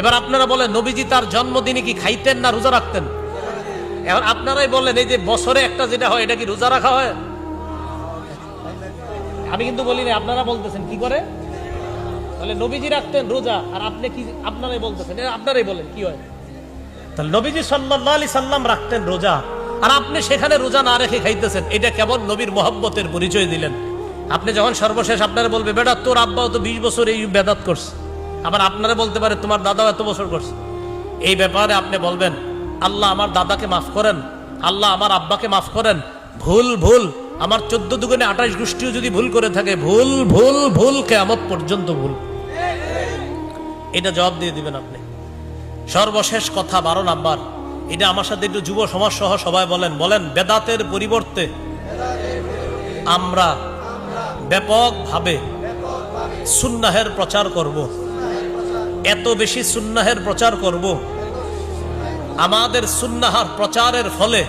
এবার আপনারা বলেন নবীজি তার জন্মদিনে কি খাইতেন না রোজা রাখতেন? এবার আপনারাই বলেন এই যে বছরে একটা যেটা হয় এটা কি রোজা রাখা হয়? আমি কিন্তু বলি না, আপনারা বলতেছেন কি করে। তাহলে নবীজি রাখতেন রোজা আর আপনি কি আপনারাই বলতেছেন, আপনারাই বলেন কি হয়। তাহলে নবীজি সাল্লাল্লাহু আলাইহি সাল্লাম রাখতেন রোজা আর আপনি সেখানে রোজা না রেখে খাইতেছেন, এটা কেমন নবীর মহব্বতের পরিচয় দিলেন? আপনি যখন সর্বশেষ আপনারা বলবে বেটা তোর আব্বাও তো 20 বছর এই বেদাত করছে, আবার আপনারা বলতে পারে তোমার দাদাও এত বছর করছে। এই ব্যাপারে আপনি বলবেন আল্লাহ আমার দাদাকে মাফ করেন, আল্লাহ আমার আব্বাকে মাফ করেন, ভুল ভুল আমার 14 দুগুণে 28 গোষ্ঠীও যদি ভুল করে থাকে, ভুল ভুল ভুল কিয়ামত পর্যন্ত ভুল। এটা জবাব দিয়ে দিবেন আপনি। সর্বশেষ কথা 12 নাম্বার, এটা আমার সাথে একটু যুব সমাজ সহ সবাই বলেন, বলেন বেদাতের পরিবর্তে আমরা ব্যাপকভাবে সুন্নাহের প্রচার করব। এত বেশি সুন্নাহের প্রচার করব, আমাদের সুন্নাহর প্রচারের ফলে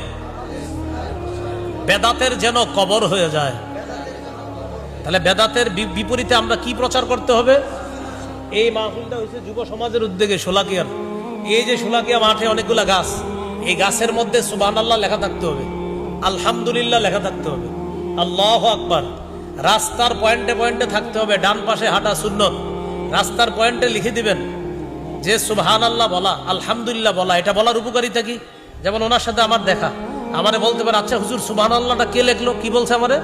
বেদাতের যেন কবর হয়ে যায়। তাহলে বেদাতের বিপরীতে আমরা কি প্রচার করতে হবে? এই মাহফিলটা হয়েছে যুব সমাজের উদ্যোগে শোলাকিয়ার। এই যে শোলাকিয়া মাঠে অনেকগুলা গাছ, এই গাছের মধ্যে সুবহানাল্লাহ লেখা থাকতে হবে, আলহামদুলিল্লাহ লেখা থাকতে হবে, আল্লাহু আকবার। রাস্তার পয়েন্টে পয়েন্টে থাকতে হবে, ডান পাশে হাঁটা সুন্নত। রাস্তার পয়েন্টে লিখে দিবেন যে সুবহানাল্লাহ বলা, আলহামদুলিল্লাহ বলা, এটা বলার উপকারিতা কি। যেমন ওনার সাথে আমার দেখা, আমারে বলতে পারে আচ্ছা হুজুর সুবহানাল্লাহটা কে লিখলো, কি বলছে আমারে,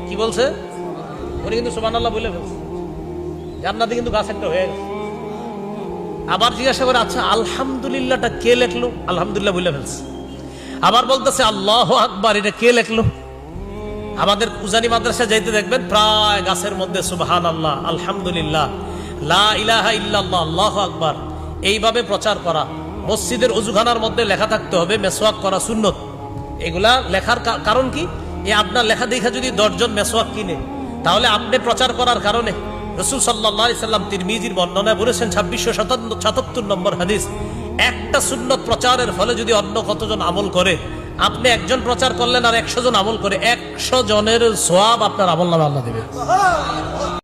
কি বলছে? উনি কিন্তু সুবহানাল্লাহ বলে ফেলছে, জান্নাতে কিন্তু গাছ একটা হয়ে গেছে। আবার জিজ্ঞাসা করে আচ্ছা আলহামদুলিল্লাহটা কে লিখলো, আলহামদুলিল্লাহ বলে ফেলছে। আবার বলতেছে আল্লাহু আকবার, এটা কে লিখলো। আমাদের উজানি মাদ্রাসা যাইতে দেখবেন প্রায় গাছের মধ্যে সুবহানাল্লাহ, আলহামদুলিল্লাহ, লা ইলাহা ইল্লাল্লাহ, আল্লাহু আকবার, এইভাবে প্রচার করা। মসজিদের ওযুখানার মধ্যে লেখা থাকতে হবে মেসওয়াক করা সুন্নত। এগুলা লেখার কারণ কি? আপনার লেখা দেখা যদি 10 জন মেসওয়াক কিনে, তাহলে আপনি প্রচার করার কারণে রাসূল সাল্লাল্লাহু আলাইহি সাল্লাম তিরমিজির বর্ণনায় বলেছেন 2677 নম্বর হাদিস, একটা সুন্নত প্রচারের ফলে যদি অন্য কতজন আমল করে, আপনি একজন প্রচার করলেন আর 100 জন আমল করে, 100 জনের সওয়াব আপনার আমলনামায় আল্লাহ দেবে।